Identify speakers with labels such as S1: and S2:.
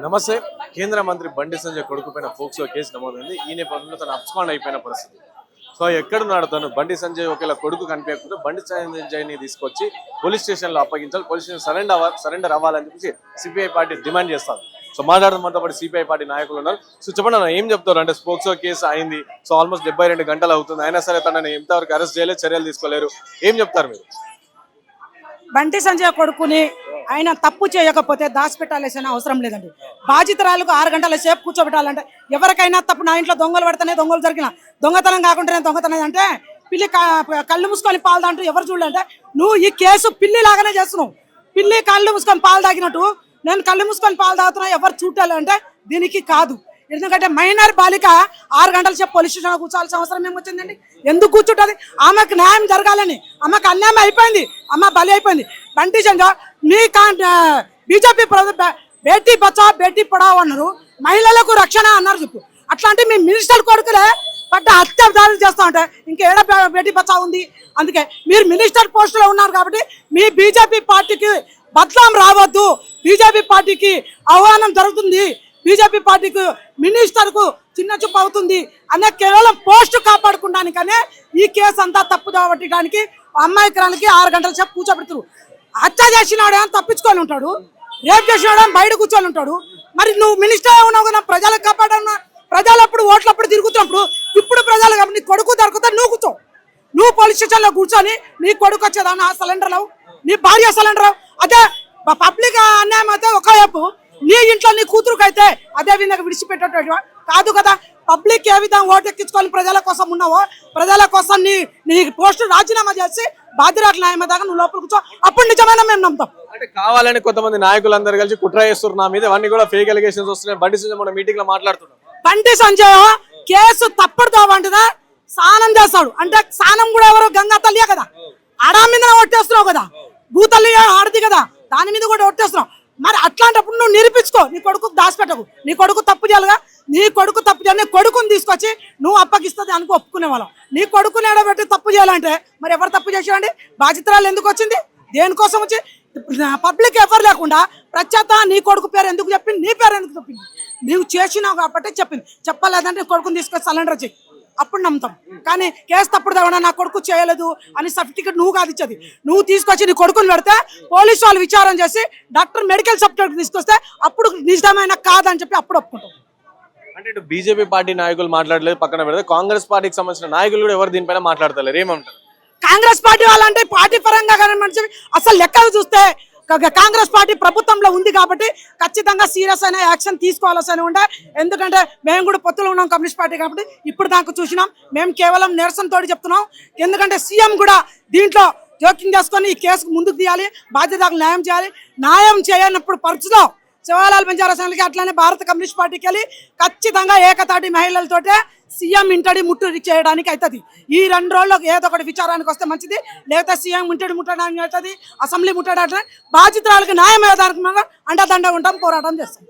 S1: నమస్తే. కేంద్ర మంత్రి బండి సంజయ్ కొడుకుపైన ఫోక్సో కేసు నమోదైంది. ఈ నేపథ్యంలో తను అబ్స్కాండ్ అయిపోయిన పరిస్థితి. సో ఎక్కడున్నాడు తను? బండి సంజయ్ ఒకవేళ కొడుకు కనిపించకపోతే బండి సంజయ్ని తీసుకొచ్చి పోలీస్ స్టేషన్లో అప్పగించాలి, పోలీస్ స్టేషన్ సరెండర్ అవ్వాలని చెప్పేసి సిపిఐ పార్టీ డిమాండ్ చేస్తారు. సో మాట్లాడడం మనతో పాటు సిపిఐ పార్టీ నాయకులు ఉన్నారు. సో చెప్పండి అన్న, ఏం చెప్తారు? అంటే ఫోక్సో కేసు అయింది, సో ఆల్మోస్ట్ 72 గంటలు అవుతుంది, అయినా సరే తనని ఎంతవరకు అరెస్ట్ చేయలేదు, చర్యలు తీసుకోలేరు, ఏం చెప్తారు మీరు?
S2: బండి సంజయ్ కొడుకుని ఆయన తప్పు చేయకపోతే దాచిపెట్టాల్సిన అవసరం లేదండి. బాధితురాలకు 6 గంటల సేపు కూర్చోబెట్టాలంటే ఎవరికైనా తప్పు. నా ఇంట్లో దొంగలు పడితేనే దొంగలు జరిగిన దొంగతనం కాకుండానే దొంగతనం అంటే పిల్లి కళ్ళు మూసుకొని పాలు తాంటూ ఎవరు చూడాలంటే నువ్వు ఈ కేసు పిల్లి లాగానే చేస్తున్నావు. పిల్లి కళ్ళు మూసుకొని పాలు తాగినట్టు నేను కళ్ళు మూసుకొని పాలు తాగుతున్నా ఎవరు చూడాలంటే దీనికి కాదు. ఎందుకంటే మైనర్ బాలిక 6 గంటల సేపు పోలీస్ స్టేషన్లో కూర్చోవాల్సిన అవసరం ఏమొచ్చిందండి? ఎందుకు కూర్చుంటుంది? ఆమెకు న్యాయం జరగాలని. ఆమెకు అన్యాయం అయిపోయింది, అమ్మ బలి అయిపోయింది. బండి సంజయ్ మీ బీజేపీ బేటీ బచావ్ బేటీ పడావ్ అన్నారు, మహిళలకు రక్షణ అన్నారు. చెప్పు అట్లాంటి మీ మినిస్టర్ కొడుకులే పడ్డ హత్యాదారులు చేస్తా ఉంటే ఇంకేడ బేటీ బచావ్ ఉంది? అందుకే మీరు మినిస్టర్ పోస్టులో ఉన్నారు కాబట్టి మీ బీజేపీ పార్టీకి బదనాం రావద్దు, బీజేపీ పార్టీకి ఆహ్వానం జరుగుతుంది, బీజేపీ పార్టీకి మినిస్టర్కు చిన్న చూపు అవుతుంది అనే కేవలం పోస్టు కాపాడుకోవడానికనే ఈ కేసు అంతా తప్పు పట్టడానికి అమ్మాయికరానికి 6 గంటల సేపు కూర్చోబెడతారు. హత్య చేసినాడేమో తప్పించుకొని ఉంటాడు, రేప్ చేసినాడేమో బయట కూర్చొని ఉంటాడు. మరి నువ్వు మినిస్టర్ ఉన్నావు కదా, ప్రజలకు కాపాడన్నా. ప్రజలప్పుడు ఓట్లప్పుడు తిరుగుతున్నప్పుడు ఇప్పుడు ప్రజలు కాబట్టి నీ కొడుకు దొరుకుతా నువ్వు కూర్చో. నువ్వు పోలీస్ స్టేషన్లో కూర్చొని నీ కొడుకు వచ్చేదాన్ని ఆ సిలిండర్ రావు, నీ భార్య సిలిండర్ రావు. అదే పబ్లిక్ అన్యాయం అయితే ఒకవైపు, నీ ఇంట్లో నీ కూతురుకు అయితే అదే విధంగా విడిచిపెట్టేటట్టు కాదు కదా. పబ్లిక్ ఏ విధంగా ఓటు ఎక్కించుకొని ప్రజల కోసం ఉన్నావో, ప్రజల కోసం నీ పోస్టు రాజీనామా చేసి బాధ్యతలు న్యాయం దాకా నువ్వు లోపల కూర్చో, అప్పుడు నిజమైన మేము నమ్ముతాం.
S1: అంటే కావాలని కొంతమంది నాయకులందరూ కలిసి కుట్ర చేస్తున్నారు నా మీద, అవన్నీ కూడా ఫేక్ ఎలిగేషన్స్ వస్తున్నాయి. బండి సంజయ్ మన మీటింగ్ లో మాట్లాడుతున్నాం.
S2: బండి సంజయ్ కేసు తప్పుడు తోవంటుదా స్నానం చేస్తాడు అంటే స్నానం కూడా ఎవరు? గంగా తల్లియే కదా. ఆడా మీద ఒట్టేస్తున్నావు కదా, భూతల్లి ఆడది కదా, దాని మీద కూడా ఒట్టేస్తున్నావు. మరి అట్లాంటప్పుడు నువ్వు నిరూపించుకో. నీ కొడుకు దాచిపెట్టకు. నీ కొడుకు తప్పు చేయాలిగా, నీ కొడుకు తప్పు చేయాలి. నీ కొడుకుని తీసుకొచ్చి నువ్వు అప్పగిస్తుంది అనుకో ఒప్పుకునే వాళ్ళం. నీ కొడుకుని ఎడబెట్టి తప్పు చేయాలంటే మరి ఎవరు తప్పు చేసేవాడి? బాధితురాలు ఎందుకు వచ్చింది? దేనికోసం వచ్చి? పబ్లిక్ ఎవరు లేకుండా ప్రత్యేత నీ కొడుకు పేరు ఎందుకు చెప్పింది? నీ పేరు ఎందుకు చెప్పింది? నువ్వు చేసినావు కాబట్టి చెప్పింది. చెప్పలేదంటే నీ కొడుకుని తీసుకొచ్చి సరెండర్ చెయ్యి, అప్పుడు నమ్ముతాం. కానీ కేసు తప్పుడు తగ్గడా నా కొడుకు చేయలేదు అని సర్టిఫికెట్ నువ్వు కాదు ఇచ్చేది. నువ్వు తీసుకొచ్చి నీ కొడుకుని పెడితే పోలీసు వాళ్ళు విచారణ చేసి డాక్టర్ మెడికల్ సర్టిఫికెట్ తీసుకొస్తే అప్పుడు నిజమైన కాదని చెప్పి అప్పుడు ఒప్పుకుంటాం.
S1: అంటే ఇటు బీజేపీ పార్టీ నాయకులు మాట్లాడలేదు, పక్కన పెడితే కాంగ్రెస్ పార్టీకి సంబంధించిన నాయకులు కూడా ఎవరు దీనిపైన మాట్లాడతలేరు, ఏమంటారు?
S2: కాంగ్రెస్ పార్టీ వాళ్ళంటే పార్టీ పరంగా కానీ అసలు లెక్కలు చూస్తే కాంగ్రెస్ పార్టీ ప్రభుత్వంలో ఉంది కాబట్టి ఖచ్చితంగా సీరియస్ అయిన యాక్షన్ తీసుకోవాల్సి ఉండే. ఎందుకంటే మేము కూడా పొత్తులో ఉన్నాం కమ్యూనిస్ట్ పార్టీ కాబట్టి ఇప్పుడు దాకా చూసినాం. మేము కేవలం నిరసనతో చెప్తున్నాం. ఎందుకంటే సీఎం కూడా దీంట్లో జోక్యం చేసుకొని ఈ కేసుకు ముందుకు తీయాలి, బాధ్యతకు న్యాయం చేయాలి. న్యాయం చేయనప్పుడు పరిస్థితిలో శివాలాల్ బంజారా సంఘాలకి అట్లానే భారత కమ్యూనిస్ట్ పార్టీకి వెళ్ళి ఖచ్చితంగా ఏకతాటి మహిళలతోటే సీఎం ఇంటడి ముట్టడి చేయడానికి అవుతుంది. ఈ 2 రోజుల్లో ఏదో ఒకటి విచారానికి వస్తే మంచిది, లేకపోతే సీఎం ముట్టడానికి అవుతుంది, అసెంబ్లీ ముట్టడానికి, బాధితురాలకు న్యాయం అయ్యేదానికి అండదండ ఉంటాం, పోరాటం చేస్తాం.